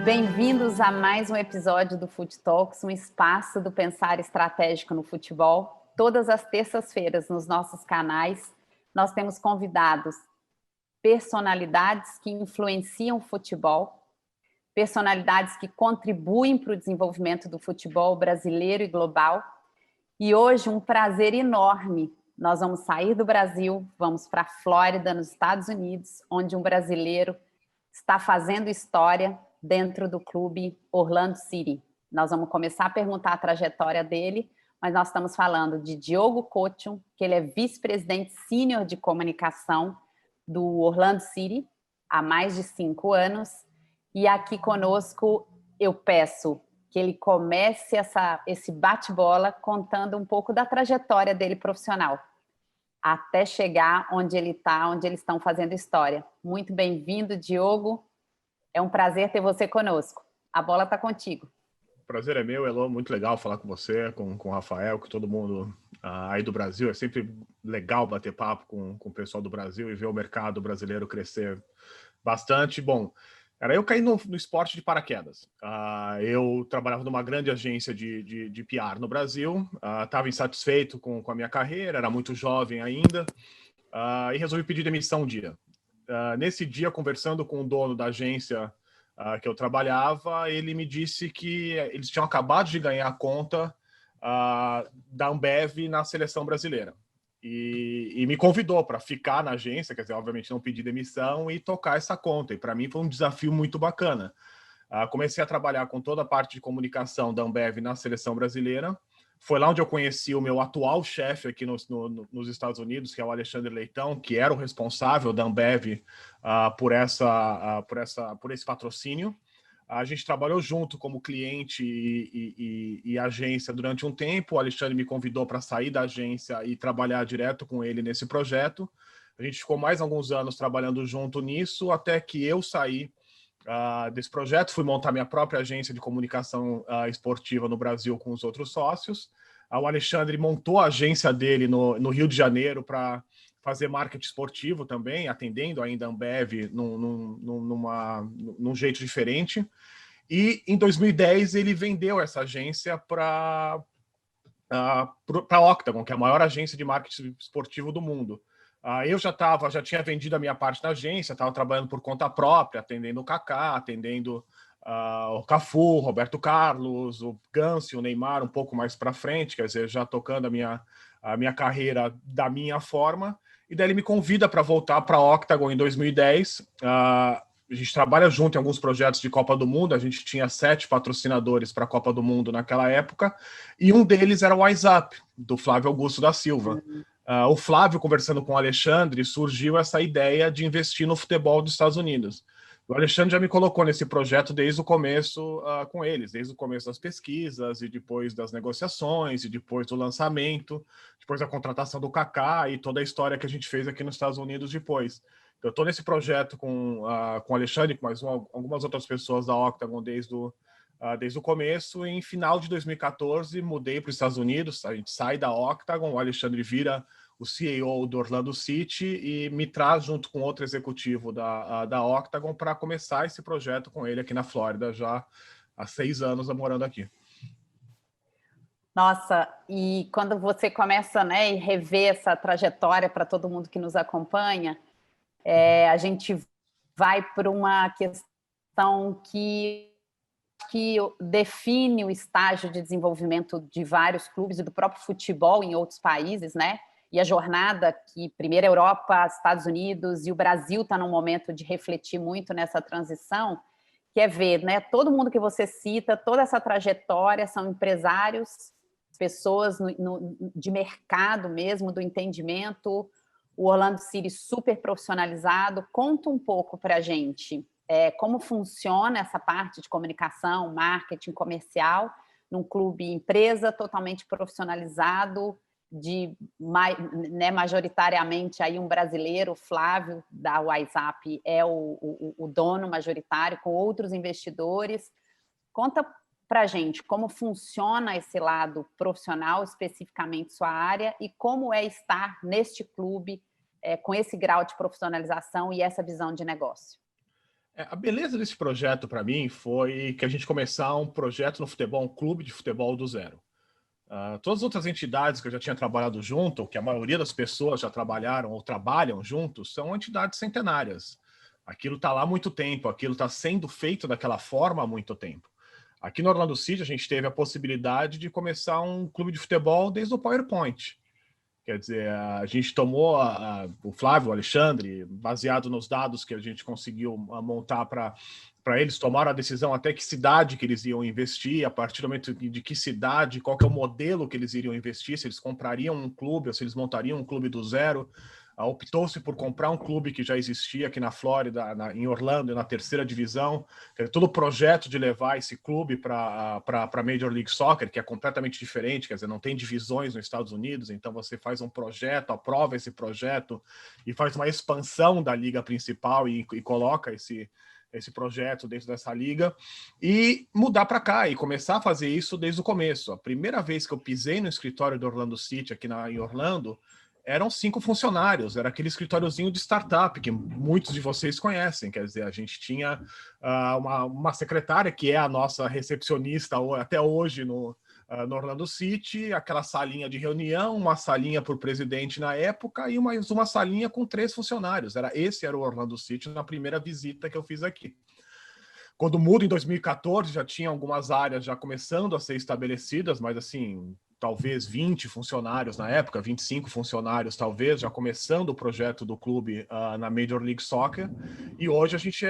Bem-vindos a mais um episódio do Fut Talks, um espaço do pensar estratégico no futebol. Todas as terças-feiras, nos nossos canais, nós temos convidados, personalidades que influenciam o futebol, personalidades que contribuem para o desenvolvimento do futebol brasileiro e global. E hoje, um prazer enorme, nós vamos sair do Brasil, vamos para a Flórida, nos Estados Unidos, onde um brasileiro está fazendo história dentro do clube Orlando City. Nós vamos começar a perguntar a trajetória dele, mas nós estamos falando de Diogo Kotion, que ele é vice-presidente sênior de comunicação do Orlando City há mais de 5 anos. E aqui conosco eu peço que ele comece esse bate-bola contando um pouco da trajetória dele profissional, até chegar onde ele está, onde eles estão fazendo história. Muito bem-vindo, Diogo. É um prazer ter você conosco. A bola está contigo. O prazer é meu, Elô. Muito legal falar com você, com o Rafael, com todo mundo aí do Brasil. É sempre legal bater papo com o pessoal do Brasil e ver o mercado brasileiro crescer bastante. Bom, eu caí no esporte de paraquedas. Eu trabalhava numa grande agência de PR no Brasil, estava insatisfeito com a minha carreira, era muito jovem ainda, e resolvi pedir demissão um dia. Nesse dia, conversando com o dono da agência que eu trabalhava, ele me disse que eles tinham acabado de ganhar a conta da Ambev na seleção brasileira. E me convidou para ficar na agência, quer dizer, obviamente não pedi demissão, e tocar essa conta. E para mim foi um desafio muito bacana. Comecei a trabalhar com toda a parte de comunicação da Ambev na seleção brasileira. Foi lá onde eu conheci o meu atual chefe aqui nos Estados Unidos, que é o Alexandre Leitão, que era o responsável da Ambev por esse patrocínio. A gente trabalhou junto como cliente e agência durante um tempo. O Alexandre me convidou para sair da agência e trabalhar direto com ele nesse projeto. A gente ficou mais alguns anos trabalhando junto nisso, até que eu saí desse projeto, fui montar minha própria agência de comunicação esportiva no Brasil com os outros sócios. O Alexandre montou a agência dele no Rio de Janeiro para fazer marketing esportivo também, atendendo ainda a Ambev num jeito diferente. E em 2010 ele vendeu essa agência para a Octagon, que é a maior agência de marketing esportivo do mundo. Eu já tinha vendido a minha parte da agência, estava trabalhando por conta própria, atendendo o Kaká, atendendo o Cafu, o Roberto Carlos, o Ganso, o Neymar um pouco mais para frente, quer dizer, já tocando a minha carreira da minha forma. E daí ele me convida para voltar para a Octagon em 2010. A gente trabalha junto em alguns projetos de Copa do Mundo, a gente tinha 7 patrocinadores para a Copa do Mundo naquela época, e um deles era o WhatsApp, do Flávio Augusto da Silva. O Flávio, conversando com o Alexandre, surgiu essa ideia de investir no futebol dos Estados Unidos. O Alexandre já me colocou nesse projeto desde o começo com eles, desde o começo das pesquisas, e depois das negociações, e depois do lançamento, depois da contratação do Kaká e toda a história que a gente fez aqui nos Estados Unidos depois. Eu estou nesse projeto com o Alexandre, com algumas outras pessoas da Octagon desde o começo. E em final de 2014, mudei para os Estados Unidos, a gente sai da Octagon, o Alexandre vira o CEO do Orlando City e me traz junto com outro executivo da Octagon para começar esse projeto com ele aqui na Flórida, já há 6 anos morando aqui. Nossa, e quando você começa, né, e rever essa trajetória para todo mundo que nos acompanha, a gente vai por uma questão que define o estágio de desenvolvimento de vários clubes e do próprio futebol em outros países, né? E a jornada que primeiro a Europa, Estados Unidos e o Brasil está num momento de refletir muito nessa transição, que é ver, né, todo mundo que você cita, toda essa trajetória são empresários, pessoas de mercado mesmo, do entendimento, o Orlando City super profissionalizado. Conta um pouco para a gente como funciona essa parte de comunicação, marketing comercial, num clube empresa totalmente profissionalizado, majoritariamente aí um brasileiro, Flávio, da WhatsApp, é o dono majoritário, com outros investidores. Conta para a gente como funciona esse lado profissional, especificamente sua área, e como é estar neste clube com esse grau de profissionalização e essa visão de negócio. A beleza desse projeto, para mim, foi que a gente começar um projeto no futebol, um clube de futebol do zero. Todas as outras entidades que eu já tinha trabalhado junto, que a maioria das pessoas já trabalharam ou trabalham juntos, são entidades centenárias. Aquilo está lá há muito tempo, aquilo está sendo feito daquela forma há muito tempo. Aqui no Orlando City, a gente teve a possibilidade de começar um clube de futebol desde o PowerPoint. Quer dizer, a gente tomou o Flávio, o Alexandre, baseado nos dados que a gente conseguiu montar para eles, tomaram a decisão até que cidade que eles iam investir, a partir do momento de que cidade, qual que é o modelo que eles iriam investir, se eles comprariam um clube ou se eles montariam um clube do zero. Optou-se por comprar um clube que já existia aqui na Flórida, em Orlando, na terceira divisão. Todo o projeto de levar esse clube para a Major League Soccer, que é completamente diferente, quer dizer, não tem divisões nos Estados Unidos, então você faz um projeto, aprova esse projeto e faz uma expansão da liga principal e coloca esse projeto dentro dessa liga e mudar para cá e começar a fazer isso desde o começo. A primeira vez que eu pisei no escritório do Orlando City, aqui em Orlando, eram 5 funcionários, era aquele escritóriozinho de startup que muitos de vocês conhecem, quer dizer, a gente tinha uma secretária que é a nossa recepcionista até hoje no Orlando City, aquela salinha de reunião, uma salinha para o presidente na época e mais uma salinha com 3 funcionários. Esse era o Orlando City na primeira visita que eu fiz aqui. Quando muda em 2014, já tinha algumas áreas já começando a ser estabelecidas, mas assim, talvez 20 funcionários na época, 25 funcionários talvez, já começando o projeto do clube na Major League Soccer. E hoje a gente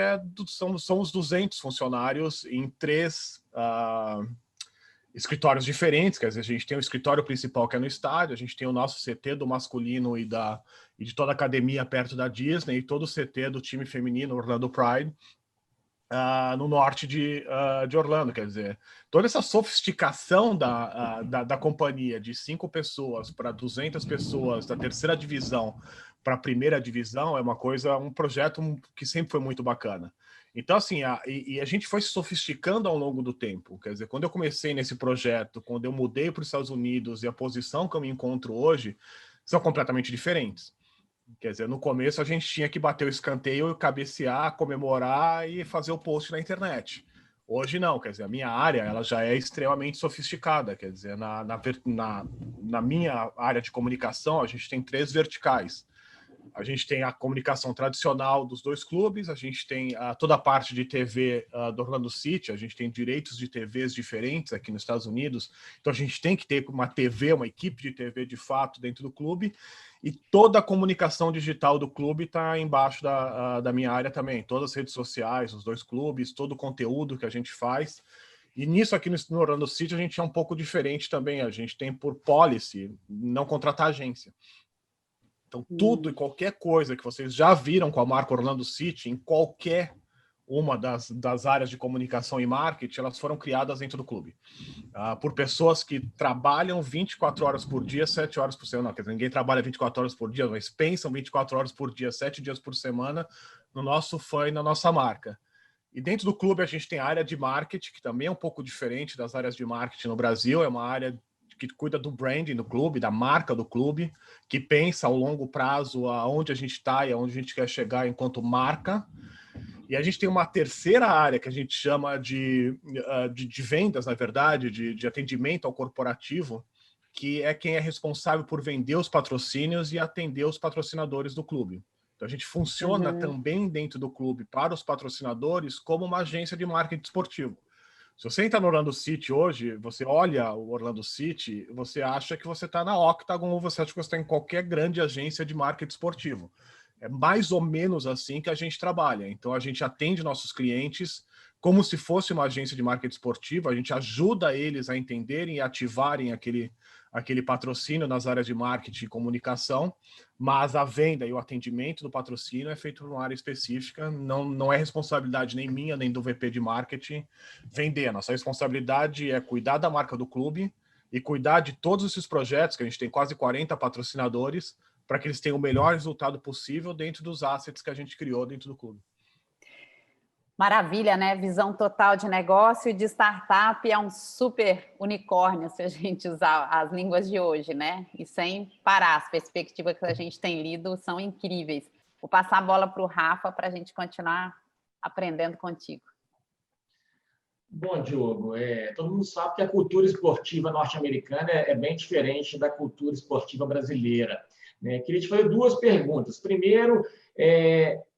somos 200 funcionários em 3 escritórios diferentes, quer dizer, a gente tem o escritório principal que é no estádio, a gente tem o nosso CT do masculino e de toda a academia perto da Disney, e todo o CT do time feminino, Orlando Pride, no norte de Orlando, quer dizer, toda essa sofisticação da companhia de 5 pessoas para 200 pessoas da terceira divisão para a primeira divisão é um projeto que sempre foi muito bacana. Então, assim, a gente foi se sofisticando ao longo do tempo, quer dizer, quando eu comecei nesse projeto, quando eu mudei para os Estados Unidos e a posição que eu me encontro hoje, são completamente diferentes. Quer dizer, no começo a gente tinha que bater o escanteio, cabecear, comemorar e fazer o post na internet. Hoje não, quer dizer, a minha área ela já é extremamente sofisticada, quer dizer, na minha área de comunicação a gente tem 3 verticais. A gente tem a comunicação tradicional dos 2 clubes, a gente tem toda a parte de TV do Orlando City, a gente tem direitos de TVs diferentes aqui nos Estados Unidos, então a gente tem que ter uma TV, uma equipe de TV de fato dentro do clube, e toda a comunicação digital do clube está embaixo da minha área também, todas as redes sociais, os 2 clubes, todo o conteúdo que a gente faz. E nisso aqui no Orlando City a gente é um pouco diferente também, a gente tem por policy não contratar agência. Então, tudo e qualquer coisa que vocês já viram com a marca Orlando City, em qualquer uma das áreas de comunicação e marketing, elas foram criadas dentro do clube. Por pessoas que trabalham 24 horas por dia, 7 horas por semana. Não, quer dizer, ninguém trabalha 24 horas por dia, mas pensam 24 horas por dia, 7 dias por semana, no nosso fã e na nossa marca. E dentro do clube a gente tem a área de marketing, que também é um pouco diferente das áreas de marketing no Brasil, é uma área que cuida do branding do clube, da marca do clube, que pensa ao longo prazo aonde a gente está e aonde a gente quer chegar enquanto marca. E a gente tem uma terceira área que a gente chama de vendas, na verdade, de atendimento ao corporativo, que é quem é responsável por vender os patrocínios e atender os patrocinadores do clube. Então a gente funciona também dentro do clube para os patrocinadores como uma agência de marketing esportivo. Se você entra no Orlando City hoje, você olha o Orlando City, você acha que você está na Octagon ou você acha que você está em qualquer grande agência de marketing esportivo. É mais ou menos assim que a gente trabalha. Então, a gente atende nossos clientes como se fosse uma agência de marketing esportivo, a gente ajuda eles a entenderem e ativarem aquele patrocínio nas áreas de marketing e comunicação, mas a venda e o atendimento do patrocínio é feito numa área específica, não é responsabilidade nem minha, nem do VP de marketing vender. Nossa responsabilidade é cuidar da marca do clube e cuidar de todos esses projetos, que a gente tem quase 40 patrocinadores, para que eles tenham o melhor resultado possível dentro dos assets que a gente criou dentro do clube. Maravilha, né? Visão total de negócio e de startup é um super unicórnio, se a gente usar as línguas de hoje, né? E sem parar, as perspectivas que a gente tem lido são incríveis. Vou passar a bola para o Rafa para a gente continuar aprendendo contigo. Bom, Diogo, todo mundo sabe que a cultura esportiva norte-americana é bem diferente da cultura esportiva brasileira, né? Queria te fazer duas perguntas. Primeiro,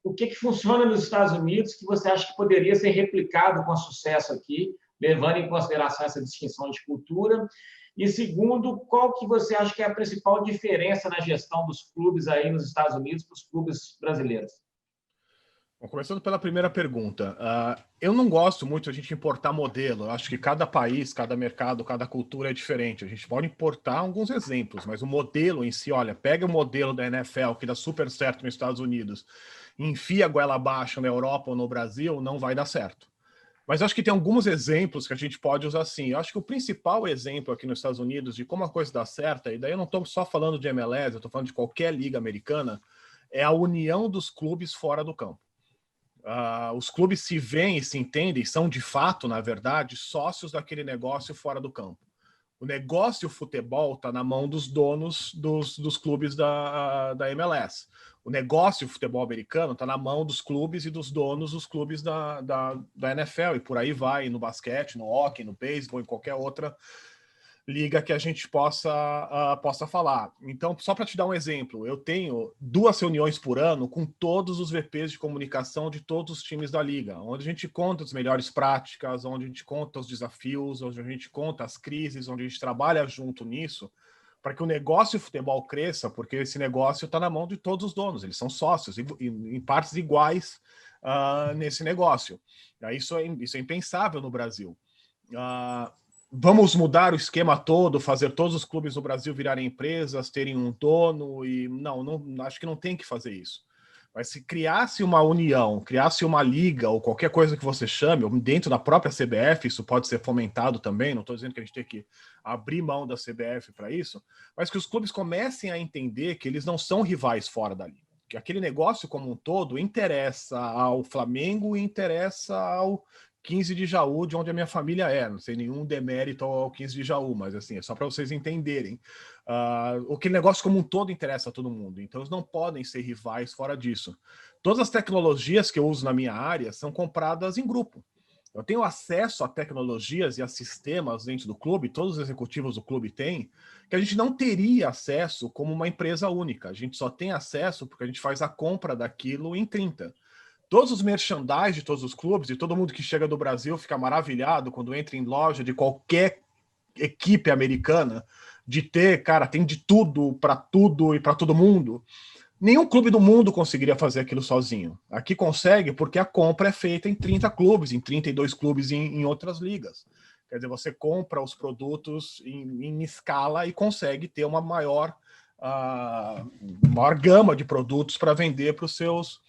o que funciona nos Estados Unidos que você acha que poderia ser replicado com sucesso aqui, levando em consideração essa distinção de cultura? E segundo, qual que você acha que é a principal diferença na gestão dos clubes aí nos Estados Unidos para os clubes brasileiros? Bom, começando pela primeira pergunta, eu não gosto muito a gente importar modelo. Eu acho que cada país, cada mercado, cada cultura é diferente. A gente pode importar alguns exemplos, mas o modelo em si, olha, pega o modelo da NFL, que dá super certo nos Estados Unidos, e enfia a goela abaixo na Europa ou no Brasil, não vai dar certo. Mas eu acho que tem alguns exemplos que a gente pode usar sim. Eu acho que o principal exemplo aqui nos Estados Unidos de como a coisa dá certo, e daí eu não estou só falando de MLS, eu estou falando de qualquer liga americana, é a união dos clubes fora do campo. Os clubes se veem e se entendem, são de fato, na verdade, sócios daquele negócio fora do campo. O negócio futebol está na mão dos donos dos clubes da MLS. O negócio futebol americano está na mão dos clubes e dos donos dos clubes da NFL, e por aí vai, no basquete, no hóquei, no beisebol, em qualquer outra liga que a gente possa falar. Então, só para te dar um exemplo, eu tenho 2 reuniões por ano com todos os VPs de comunicação de todos os times da liga, onde a gente conta as melhores práticas, onde a gente conta os desafios, onde a gente conta as crises, onde a gente trabalha junto nisso, para que o negócio de futebol cresça, porque esse negócio está na mão de todos os donos, eles são sócios, em partes iguais nesse negócio. Isso é impensável no Brasil. Vamos mudar o esquema todo, fazer todos os clubes do Brasil virarem empresas, terem um dono, e não acho que não tem que fazer isso. Mas se criasse uma união, criasse uma liga, ou qualquer coisa que você chame, ou dentro da própria CBF, isso pode ser fomentado também, não estou dizendo que a gente tem que abrir mão da CBF para isso, mas que os clubes comecem a entender que eles não são rivais fora da liga, que aquele negócio como um todo interessa ao Flamengo e interessa ao 15 de Jaú, de onde a minha família é, não sei nenhum demérito ao 15 de Jaú, mas assim, é só para vocês entenderem. Aquele negócio como um todo interessa a todo mundo, então eles não podem ser rivais fora disso. Todas as tecnologias que eu uso na minha área são compradas em grupo. Eu tenho acesso a tecnologias e a sistemas dentro do clube, todos os executivos do clube têm, que a gente não teria acesso como uma empresa única. A gente só tem acesso porque a gente faz a compra daquilo em 30. Todos os merchandise de todos os clubes, e todo mundo que chega do Brasil fica maravilhado quando entra em loja de qualquer equipe americana, de ter, cara, tem de tudo e para todo mundo. Nenhum clube do mundo conseguiria fazer aquilo sozinho. Aqui consegue porque a compra é feita em 30 clubes, em 32 clubes em outras ligas. Quer dizer, você compra os produtos em escala e consegue ter uma maior gama de produtos para vender para os seus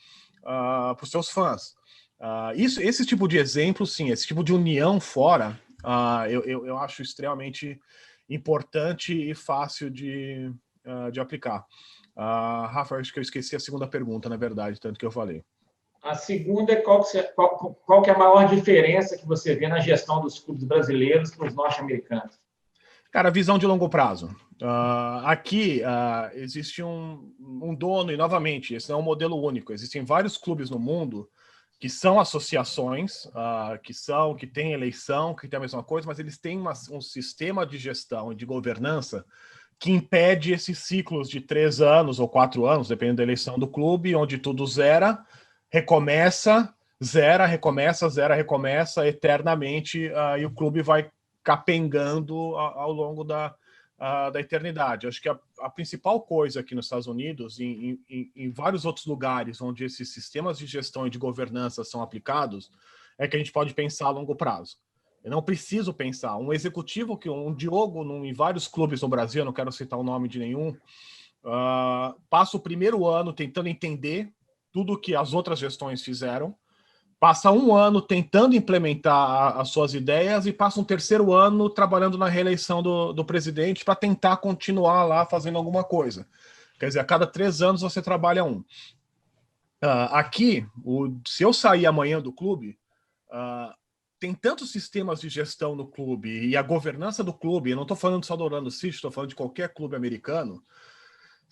fãs. Esse tipo de exemplo, sim, esse tipo de união fora, eu acho extremamente importante e fácil de aplicar. Rafa, acho que eu esqueci a segunda pergunta, na verdade, tanto que eu falei. A segunda é qual que é a maior diferença que você vê na gestão dos clubes brasileiros para os norte-americanos? Cara, visão de longo prazo. Aqui existe um dono, e novamente, esse não é um modelo único. Existem vários clubes no mundo que são associações, que têm eleição, que têm a mesma coisa, mas eles têm um sistema de gestão e de governança que impede esses ciclos de 3 anos ou 4 anos, dependendo da eleição do clube, onde tudo recomeça eternamente, e o clube vai capengando ao longo da eternidade. Acho que a principal coisa aqui nos Estados Unidos, em vários outros lugares onde esses sistemas de gestão e de governança são aplicados, é que a gente pode pensar a longo prazo. Eu não preciso pensar. Um executivo, um Diogo, em vários clubes no Brasil, eu não quero citar o nome de nenhum, passa o primeiro ano tentando entender tudo que as outras gestões fizeram, passa 1 ano tentando implementar as suas ideias e passa um 3º ano trabalhando na reeleição do presidente para tentar continuar lá fazendo alguma coisa. Quer dizer, a cada 3 anos você trabalha um. Aqui, se eu sair amanhã do clube, tem tantos sistemas de gestão no clube e a governança do clube, eu não estou falando só do Orlando City, estou falando de qualquer clube americano,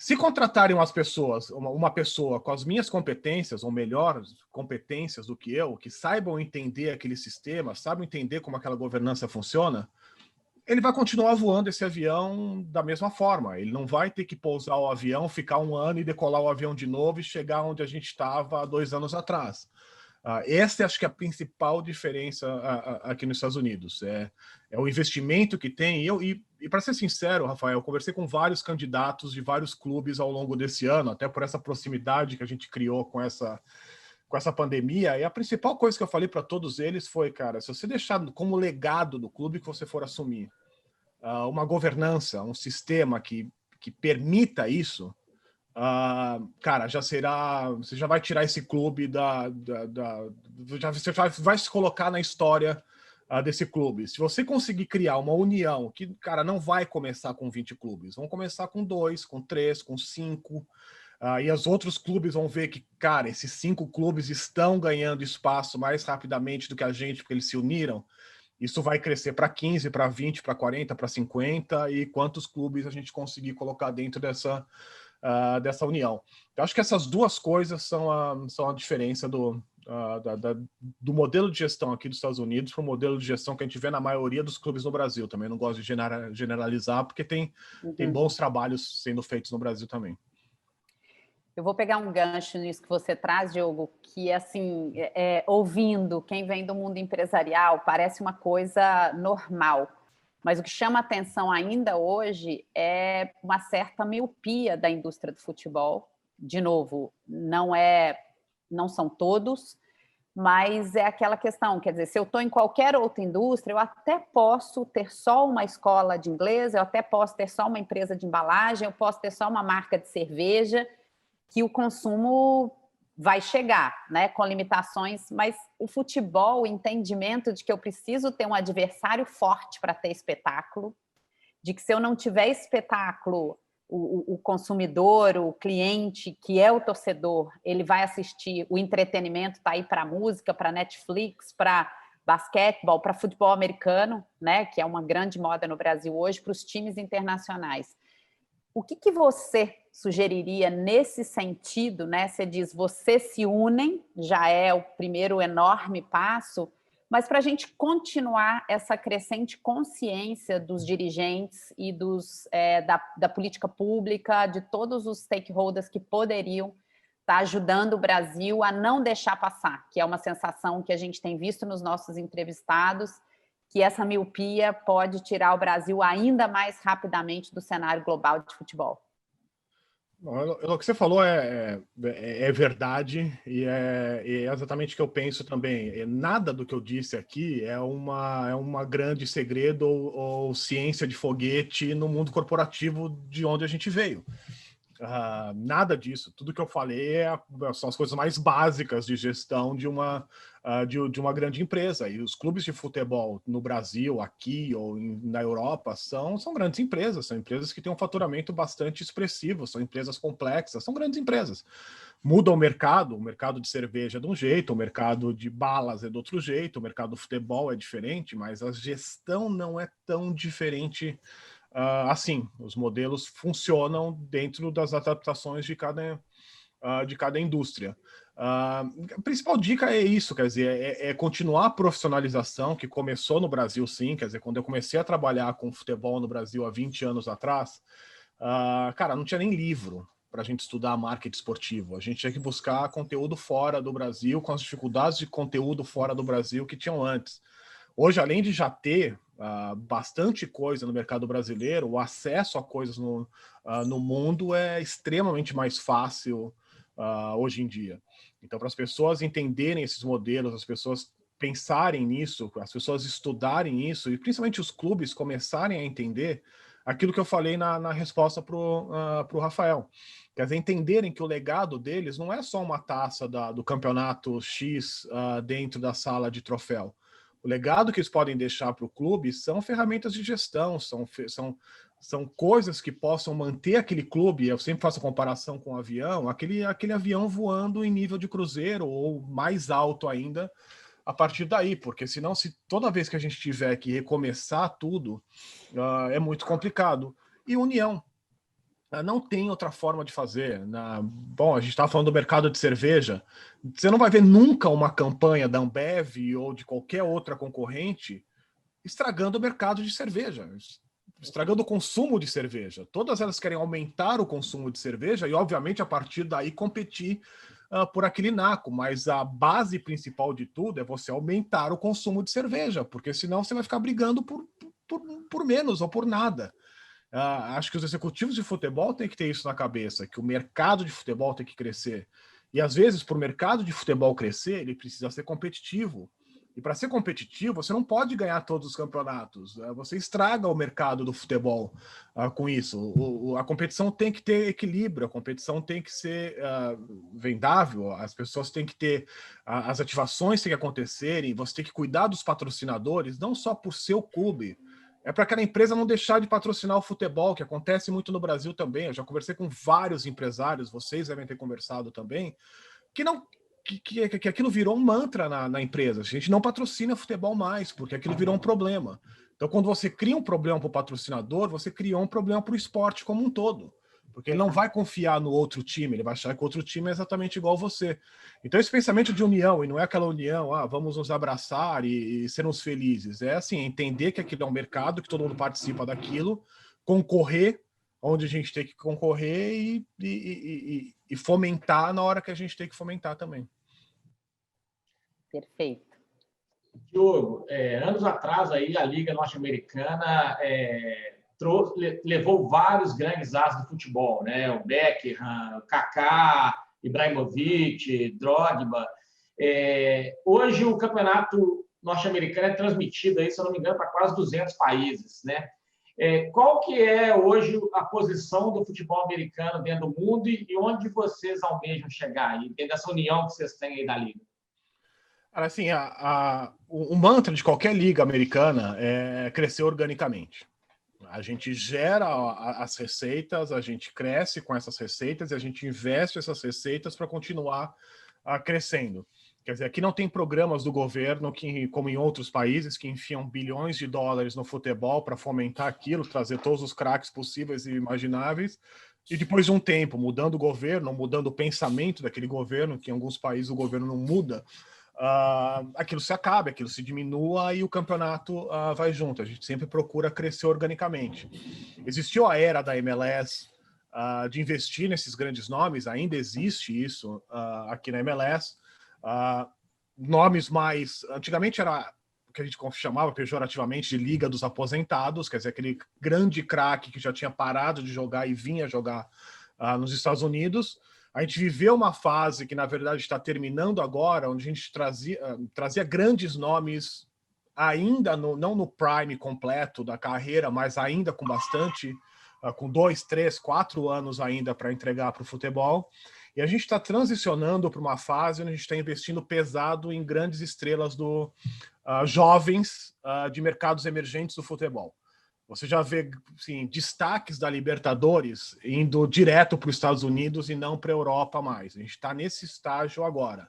Se contratarem umas pessoas, uma pessoa com as minhas competências, ou melhores competências do que eu, que saibam entender aquele sistema, saibam entender como aquela governança funciona, ele vai continuar voando esse avião da mesma forma. Ele não vai ter que pousar o avião, ficar um ano e decolar o avião de novo e chegar onde a gente estava há 2 anos atrás. Essa acho que é a principal diferença aqui nos Estados Unidos. É o investimento que tem. E para ser sincero, Rafael, eu conversei com vários candidatos de vários clubes ao longo desse ano, até por essa proximidade que a gente criou com essa pandemia. E a principal coisa que eu falei para todos eles foi, cara, se você deixar como legado do clube que você for assumir uma governança, um sistema que permita isso, cara, você já vai tirar esse clube você vai se colocar na história desse clube. Se você conseguir criar uma união que, cara, não vai começar com 20 clubes, vão começar com 2, com 3, com 5, e os outros clubes vão ver que, cara, esses 5 clubes estão ganhando espaço mais rapidamente do que a gente, porque eles se uniram. Isso vai crescer para 15, para 20, para 40, para 50, e quantos clubes a gente conseguir colocar dentro dessa união. Eu acho que essas duas coisas são a diferença do modelo de gestão aqui dos Estados Unidos para o modelo de gestão que a gente vê na maioria dos clubes no Brasil. Também não gosto de generalizar, porque tem bons trabalhos sendo feitos no Brasil também. Eu vou pegar um gancho nisso que você traz, Diogo, que, assim, ouvindo quem vem do mundo empresarial, parece uma coisa normal. Mas o que chama atenção ainda hoje é uma certa miopia da indústria do futebol. De novo, não são todos, mas é aquela questão, quer dizer, se eu estou em qualquer outra indústria, eu até posso ter só uma escola de inglês, eu até posso ter só uma empresa de embalagem, eu posso ter só uma marca de cerveja, que o consumo vai chegar, né, com limitações, mas o futebol, o entendimento de que eu preciso ter um adversário forte para ter espetáculo, de que se eu não tiver espetáculo, o consumidor, o cliente, que é o torcedor, ele vai assistir, o entretenimento está aí para música, para Netflix, para basquetebol, para futebol americano, né, que é uma grande moda no Brasil hoje, para os times internacionais. O que você sugeriria nesse sentido, né? Você diz, vocês se unem, já é o primeiro enorme passo, mas para a gente continuar essa crescente consciência dos dirigentes e da política pública, de todos os stakeholders que poderiam estar ajudando o Brasil a não deixar passar, que é uma sensação que a gente tem visto nos nossos entrevistados, que essa miopia pode tirar o Brasil ainda mais rapidamente do cenário global de futebol. O que você falou é verdade, e é exatamente o que eu penso também. Nada do que eu disse aqui é uma grande segredo ou ciência de foguete no mundo corporativo de onde a gente veio. Nada disso. Tudo que eu falei são as coisas mais básicas de gestão de uma grande empresa. E os clubes de futebol no Brasil, aqui ou na Europa, são grandes empresas. São empresas que têm um faturamento bastante expressivo, são empresas complexas, são grandes empresas. Muda o mercado de cerveja é de um jeito, o mercado de balas é de outro jeito, o mercado do futebol é diferente, mas a gestão não é tão diferente assim. Os modelos funcionam dentro das adaptações de cada indústria. A principal dica é isso, quer dizer, é continuar a profissionalização que começou no Brasil, sim. Quer dizer, quando eu comecei a trabalhar com futebol no Brasil há 20 anos atrás, cara, não tinha nem livro para a gente estudar marketing esportivo. A gente tinha que buscar conteúdo fora do Brasil, com as dificuldades de conteúdo fora do Brasil que tinham antes. Hoje, além de já ter bastante coisa no mercado brasileiro, o acesso a coisas no mundo é extremamente mais fácil hoje em dia. Então, para as pessoas entenderem esses modelos, as pessoas pensarem nisso, as pessoas estudarem isso, e principalmente os clubes começarem a entender aquilo que eu falei na resposta para o Rafael. Quer dizer, entenderem que o legado deles não é só uma taça do campeonato X dentro da sala de troféu. O legado que eles podem deixar para o clube são ferramentas de gestão, são coisas que possam manter aquele clube. Eu sempre faço a comparação com o avião, aquele avião voando em nível de cruzeiro ou mais alto ainda a partir daí, porque senão, se toda vez que a gente tiver que recomeçar tudo, é muito complicado. E união. não tem outra forma de fazer. Bom, a gente estava falando do mercado de cerveja. Você não vai ver nunca uma campanha da Ambev ou de qualquer outra concorrente estragando o mercado de cerveja, estragando o consumo de cerveja. Todas elas querem aumentar o consumo de cerveja e, obviamente, a partir daí competir por aquele naco. Mas a base principal de tudo é você aumentar o consumo de cerveja, porque senão você vai ficar brigando por menos ou por nada. Acho que os executivos de futebol têm que ter isso na cabeça, que o mercado de futebol tem que crescer. E às vezes, para o mercado de futebol crescer, ele precisa ser competitivo. E para ser competitivo, você não pode ganhar todos os campeonatos. Você estraga o mercado do futebol com isso. A competição tem que ter equilíbrio, a competição tem que ser vendável, as pessoas têm que ter. As ativações têm que acontecerem, você tem que cuidar dos patrocinadores, não só por seu clube. É para aquela empresa não deixar de patrocinar o futebol, que acontece muito no Brasil também. Eu já conversei com vários empresários, vocês devem ter conversado também, que não que aquilo virou um mantra na empresa. A gente não patrocina futebol mais, porque aquilo virou um problema. Então, quando você cria um problema para o patrocinador, você criou um problema para o esporte como um todo. Porque ele não vai confiar no outro time, ele vai achar que o outro time é exatamente igual a você. Então, esse pensamento de união, e não é aquela união, vamos nos abraçar e sermos felizes. É assim, entender que aquilo é um mercado, que todo mundo participa daquilo, concorrer onde a gente tem que concorrer e fomentar na hora que a gente tem que fomentar também. Perfeito. Diogo, anos atrás aí a Liga Norte-Americana levou vários grandes astros do futebol, né? O Beckham, o Kaká, Ibrahimovic, Drogba. Hoje o campeonato norte-americano é transmitido aí, se eu não me engano, para quase 200 países, né? Qual que é hoje a posição do futebol americano dentro do mundo e onde vocês almejam chegar aí, dentro dessa união que vocês têm aí da Liga? Assim, o mantra de qualquer liga americana é crescer organicamente. A gente gera as receitas, a gente cresce com essas receitas e a gente investe essas receitas para continuar crescendo. Quer dizer, aqui não tem programas do governo, como em outros países, que enfiam bilhões de dólares no futebol para fomentar aquilo, trazer todos os craques possíveis e imagináveis, e depois de um tempo, mudando o governo, mudando o pensamento daquele governo, que em alguns países o governo não muda, aquilo se acaba, aquilo se diminua e o campeonato vai junto. A gente sempre procura crescer organicamente. Existiu a era da MLS de investir nesses grandes nomes, ainda existe isso aqui na MLS. Nomes mais... Antigamente era o que a gente chamava pejorativamente de Liga dos Aposentados, quer dizer, aquele grande craque que já tinha parado de jogar e vinha jogar nos Estados Unidos. A gente viveu uma fase que, na verdade, está terminando agora, onde a gente trazia grandes nomes ainda, não no prime completo da carreira, mas ainda com bastante, com 2, 3, 4 anos ainda para entregar para o futebol. E a gente está transicionando para uma fase onde a gente está investindo pesado em grandes estrelas jovens de mercados emergentes do futebol. Você já vê assim, destaques da Libertadores indo direto para os Estados Unidos e não para a Europa mais. A gente está nesse estágio agora.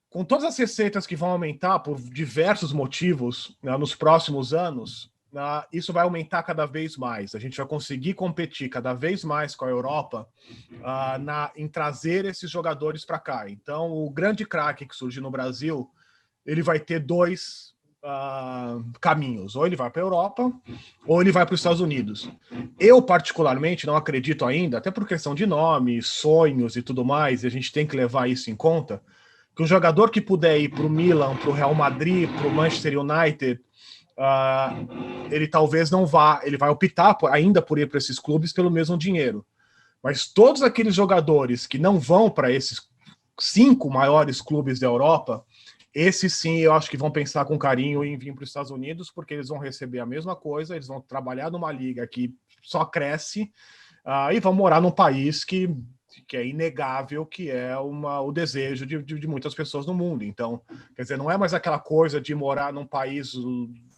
Com todas as receitas que vão aumentar por diversos motivos nos próximos anos, isso vai aumentar cada vez mais. A gente vai conseguir competir cada vez mais com a Europa em trazer esses jogadores para cá. Então, o grande craque que surgiu no Brasil, ele vai ter dois caminhos. Ou ele vai para a Europa, ou ele vai para os Estados Unidos. Eu, particularmente, não acredito ainda, até por questão de nome, sonhos e tudo mais, e a gente tem que levar isso em conta, que o jogador que puder ir para o Milan, para o Real Madrid, para o Manchester United, ele talvez não vá, ele vai optar ainda por ir para esses clubes pelo mesmo dinheiro. Mas todos aqueles jogadores que não vão para esses 5 maiores clubes da Europa, esses sim eu acho que vão pensar com carinho em vir para os Estados Unidos, porque eles vão receber a mesma coisa, eles vão trabalhar numa liga que só cresce e vão morar num país que é inegável, que é o desejo de muitas pessoas no mundo. Então, quer dizer, não é mais aquela coisa de morar num país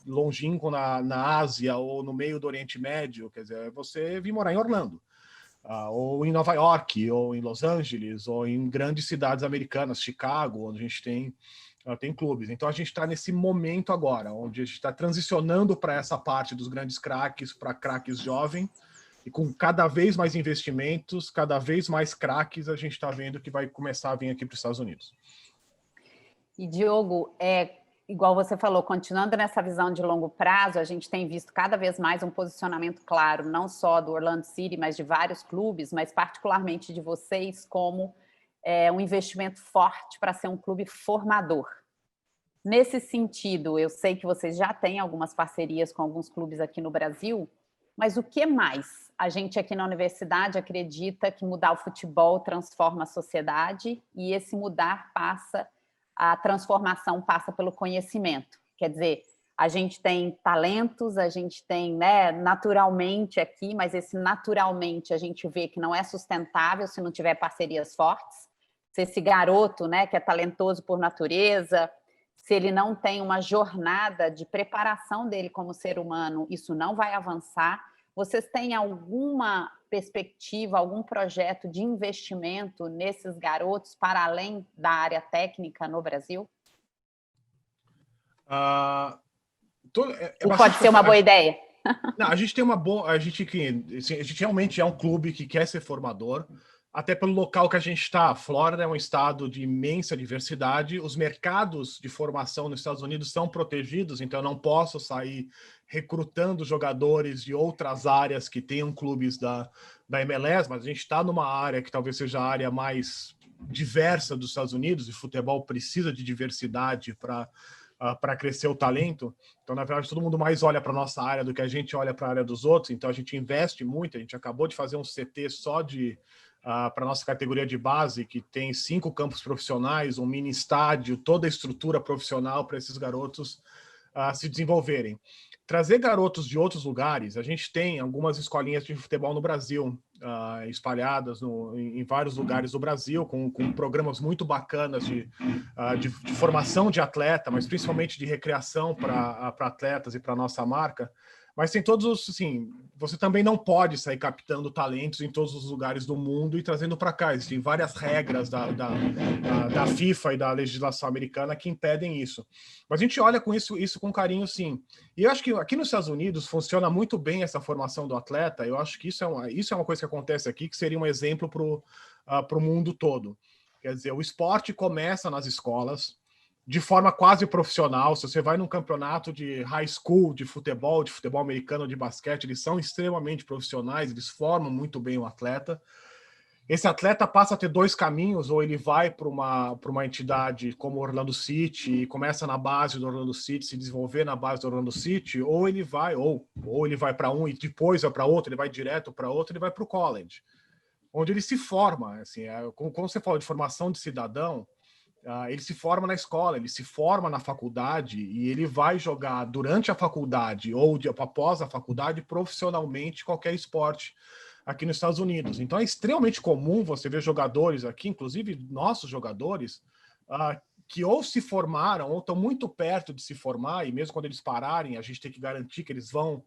longínquo na Ásia ou no meio do Oriente Médio, quer dizer, você vir morar em Orlando. Ou em Nova York, ou em Los Angeles, ou em grandes cidades americanas, Chicago, onde a gente tem clubes. Então a gente está nesse momento agora, onde a gente está transicionando para essa parte dos grandes craques, para craques jovens, E com cada vez mais investimentos, cada vez mais craques, a gente está vendo que vai começar a vir aqui para os Estados Unidos. E, Diogo, igual você falou, continuando nessa visão de longo prazo, a gente tem visto cada vez mais um posicionamento claro, não só do Orlando City, mas de vários clubes, mas particularmente de vocês, como um investimento forte para ser um clube formador. Nesse sentido, eu sei que vocês já têm algumas parcerias com alguns clubes aqui no Brasil, mas o que mais? A gente aqui na universidade acredita que mudar o futebol transforma a sociedade e esse mudar a transformação passa pelo conhecimento. Quer dizer, a gente tem talentos, a gente tem, né, naturalmente aqui, mas esse naturalmente a gente vê que não é sustentável se não tiver parcerias fortes. Se esse garoto, né, que é talentoso por natureza, se ele não tem uma jornada de preparação dele como ser humano, isso não vai avançar. Vocês têm alguma perspectiva, algum projeto de investimento nesses garotos para além da área técnica no Brasil? Pode ser uma boa ideia. Não, a gente tem uma boa... A gente realmente é um clube que quer ser formador, até pelo local que a gente está. A Flórida é um estado de imensa diversidade, os mercados de formação nos Estados Unidos são protegidos, então eu não posso sair recrutando jogadores de outras áreas que tenham clubes da MLS, mas a gente está numa área que talvez seja a área mais diversa dos Estados Unidos, e futebol precisa de diversidade para crescer o talento. Então, na verdade, todo mundo mais olha para a nossa área do que a gente olha para a área dos outros, então a gente investe muito. A gente acabou de fazer um CT só para a nossa categoria de base, que tem 5 campos profissionais, um mini estádio, toda a estrutura profissional para esses garotos se desenvolverem. Trazer garotos de outros lugares, a gente tem algumas escolinhas de futebol no Brasil, espalhadas em vários lugares do Brasil, com programas muito bacanas de formação de atleta, mas principalmente de recreação para atletas e para a nossa marca. Mas tem todos os, assim, você também não pode sair captando talentos em todos os lugares do mundo e trazendo para cá. Existem várias regras da FIFA e da legislação americana que impedem isso. Mas a gente olha com isso com carinho, sim. E eu acho que aqui nos Estados Unidos funciona muito bem essa formação do atleta. Eu acho que isso é uma coisa que acontece aqui, que seria um exemplo para o mundo todo. Quer dizer, o esporte começa nas escolas, de forma quase profissional. Se você vai num campeonato de high school, de futebol americano, de basquete, eles são extremamente profissionais, eles formam muito bem o atleta. Esse atleta passa a ter 2 caminhos: ou ele vai para uma entidade como Orlando City e começa na base do Orlando City, se desenvolver na base do Orlando City, ou ele vai para um e depois vai para outro, ele vai direto para outro, ele vai para o college, onde ele se forma. Assim, como você fala de formação de cidadão, ele se forma na escola, ele se forma na faculdade e ele vai jogar durante a faculdade ou após a faculdade profissionalmente qualquer esporte aqui nos Estados Unidos. Então é extremamente comum você ver jogadores aqui, inclusive nossos jogadores, que ou se formaram ou estão muito perto de se formar, e mesmo quando eles pararem, a gente tem que garantir que eles vão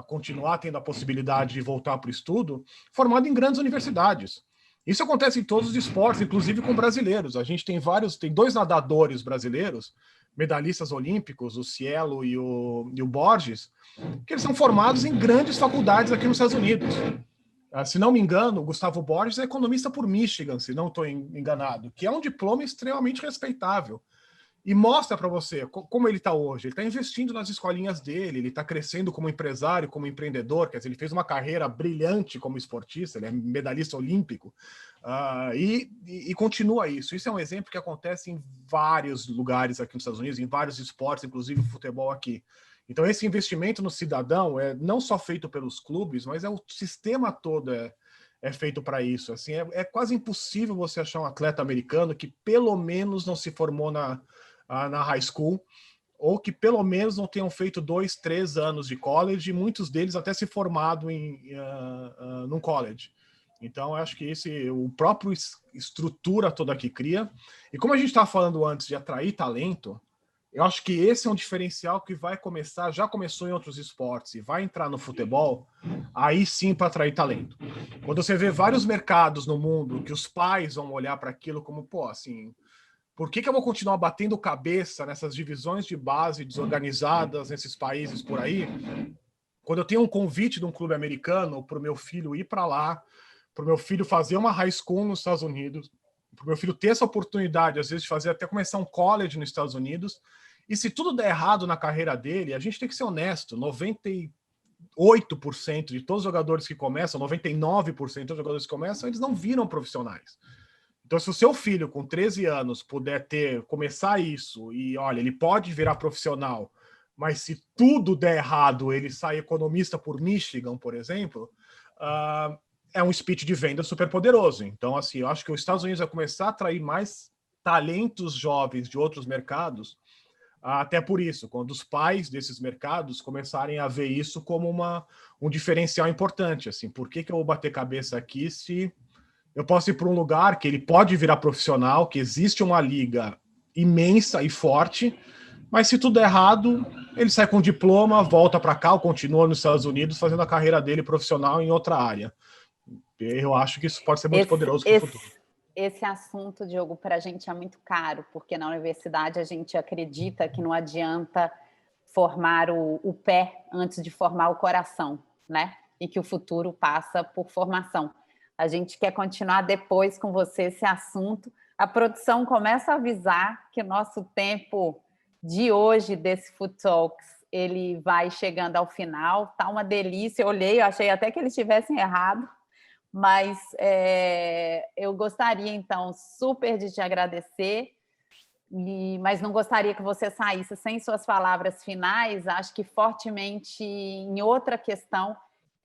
continuar tendo a possibilidade de voltar para o estudo, formado em grandes universidades. Isso acontece em todos os esportes, inclusive com brasileiros. A gente tem 2 nadadores brasileiros, medalhistas olímpicos, o Cielo e o Borges, que eles são formados em grandes faculdades aqui nos Estados Unidos. Se não me engano, o Gustavo Borges é economista por Michigan, se não estou enganado, que é um diploma extremamente respeitável. E mostra para você como ele está hoje. Ele está investindo nas escolinhas dele, ele está crescendo como empresário, como empreendedor. Quer dizer, ele fez uma carreira brilhante como esportista, ele é medalhista olímpico, e continua isso. Isso é um exemplo que acontece em vários lugares aqui nos Estados Unidos, em vários esportes, inclusive o futebol aqui. Então, esse investimento no cidadão é não só feito pelos clubes, mas o sistema todo é feito para isso. Assim, é quase impossível você achar um atleta americano que pelo menos não se formou na high school, ou que pelo menos não tenham feito 2, 3 anos de college, e muitos deles até se formado num college. Então, eu acho que o próprio estrutura toda que cria. E como a gente estava falando antes de atrair talento, eu acho que esse é um diferencial que vai começar, já começou em outros esportes, e vai entrar no futebol, aí sim para atrair talento. Quando você vê vários mercados no mundo que os pais vão olhar para aquilo como, pô, assim, por que eu vou continuar batendo cabeça nessas divisões de base desorganizadas nesses países por aí, quando eu tenho um convite de um clube americano para o meu filho ir para lá, para o meu filho fazer uma high school nos Estados Unidos, para o meu filho ter essa oportunidade, às vezes, de fazer até começar um college nos Estados Unidos, e se tudo der errado na carreira dele, a gente tem que ser honesto, 98% de todos os jogadores que começam, 99% dos jogadores que começam, eles não viram profissionais. Então, se o seu filho, com 13 anos, puder começar isso, e olha, ele pode virar profissional, mas se tudo der errado, ele sai economista por Michigan, por exemplo, é um speech de venda super poderoso. Então, assim, eu acho que os Estados Unidos vai começar a atrair mais talentos jovens de outros mercados, até por isso, quando os pais desses mercados começarem a ver isso como um diferencial importante. Assim, por que eu vou bater cabeça aqui se eu posso ir para um lugar que ele pode virar profissional, que existe uma liga imensa e forte, mas se tudo é errado, ele sai com diploma, volta para cá ou continua nos Estados Unidos fazendo a carreira dele profissional em outra área. Eu acho que isso pode ser muito poderoso para o futuro. Esse assunto, Diogo, para a gente é muito caro, porque na universidade a gente acredita que não adianta formar o pé antes de formar o coração, né? E que o futuro passa por formação. A gente quer continuar depois com você esse assunto. A produção começa a avisar que o nosso tempo de hoje desse Food Talks, ele vai chegando ao final. Tá uma delícia, eu olhei, eu achei até que eles tivessem errado, mas eu gostaria, então, super de te agradecer, mas não gostaria que você saísse sem suas palavras finais. Acho que fortemente em outra questão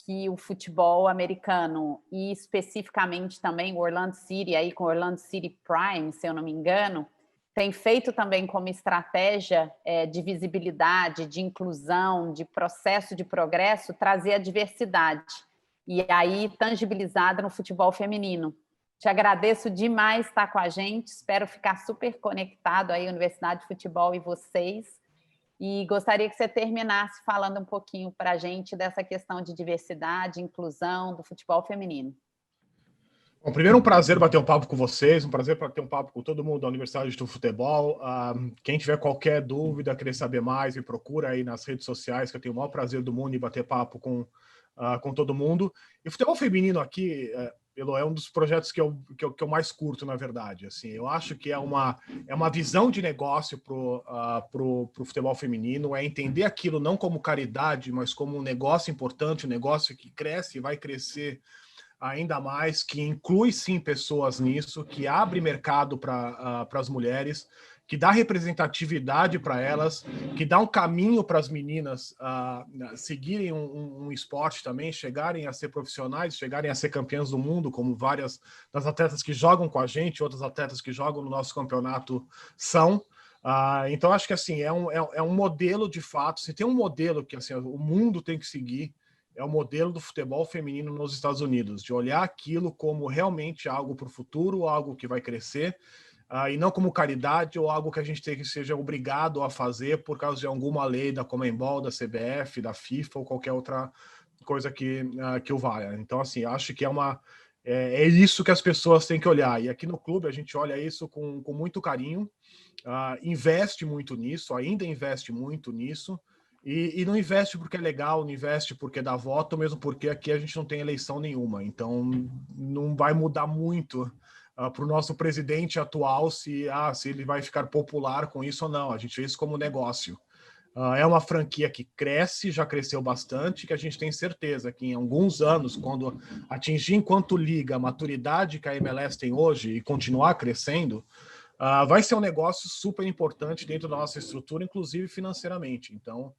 que o futebol americano, e especificamente também o Orlando City, aí com o Orlando City Prime, se eu não me engano, tem feito também como estratégia de visibilidade, de inclusão, de processo de progresso, trazer a diversidade. E aí, tangibilizada no futebol feminino. Te agradeço demais estar com a gente, espero ficar super conectado aí, Universidade de Futebol e vocês. E gostaria que você terminasse falando um pouquinho para a gente dessa questão de diversidade, inclusão do futebol feminino. Bom, primeiro, um prazer bater um papo com vocês, um prazer bater um papo com todo mundo da Universidade do Futebol. Quem tiver qualquer dúvida, querer saber mais, me procura aí nas redes sociais, que eu tenho o maior prazer do mundo em bater papo com todo mundo. E o futebol feminino aqui, Elo, é um dos projetos que eu mais curto, na verdade. Assim, eu acho que é uma visão de negócio pro futebol feminino, é entender aquilo não como caridade, mas como um negócio importante, um negócio que cresce e vai crescer ainda mais, que inclui sim pessoas nisso, que abre mercado para as mulheres, que dá representatividade para elas, que dá um caminho para as meninas seguirem um esporte também, chegarem a ser profissionais, chegarem a ser campeãs do mundo, como várias das atletas que jogam com a gente, outras atletas que jogam no nosso campeonato são. Então, acho que assim, é um modelo de fato. Se tem um modelo que assim, o mundo tem que seguir, é o modelo do futebol feminino nos Estados Unidos, de olhar aquilo como realmente algo para o futuro, algo que vai crescer, e não como caridade ou algo que a gente tem que seja obrigado a fazer por causa de alguma lei da Conmebol, da CBF, da FIFA ou qualquer outra coisa que o valha. Então, assim, acho que é isso que as pessoas têm que olhar. E aqui no clube a gente olha isso com muito carinho, investe muito nisso, ainda investe muito nisso, e não investe porque é legal, não investe porque dá voto, mesmo porque aqui a gente não tem eleição nenhuma. Então, não vai mudar muito para o nosso presidente atual se ele vai ficar popular com isso ou não. A gente vê isso como negócio. É uma franquia que cresce, já cresceu bastante, que a gente tem certeza que em alguns anos, quando atingir enquanto liga a maturidade que a MLS tem hoje e continuar crescendo, vai ser um negócio super importante dentro da nossa estrutura, inclusive financeiramente. Então,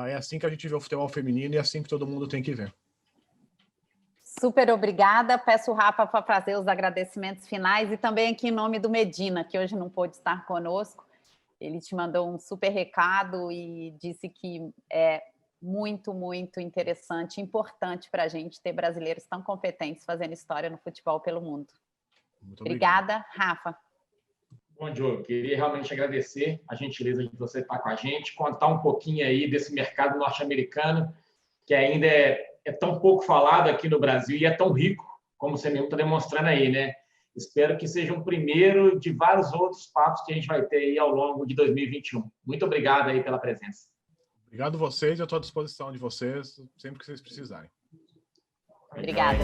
é assim que a gente vê o futebol feminino e é assim que todo mundo tem que ver. Super obrigada. Peço o Rafa para fazer os agradecimentos finais e também aqui em nome do Medina, que hoje não pôde estar conosco. Ele te mandou um super recado e disse que é muito, muito interessante, importante para a gente ter brasileiros tão competentes fazendo história no futebol pelo mundo. Muito obrigada, Rafa. Bom, Diogo, queria realmente agradecer a gentileza de você estar com a gente, contar um pouquinho aí desse mercado norte-americano, que ainda é tão pouco falado aqui no Brasil e é tão rico, como você mesmo está demonstrando aí, né? Espero que seja um primeiro de vários outros papos que a gente vai ter aí ao longo de 2021. Muito obrigado aí pela presença. Obrigado a vocês, eu estou à disposição de vocês sempre que vocês precisarem. Obrigada.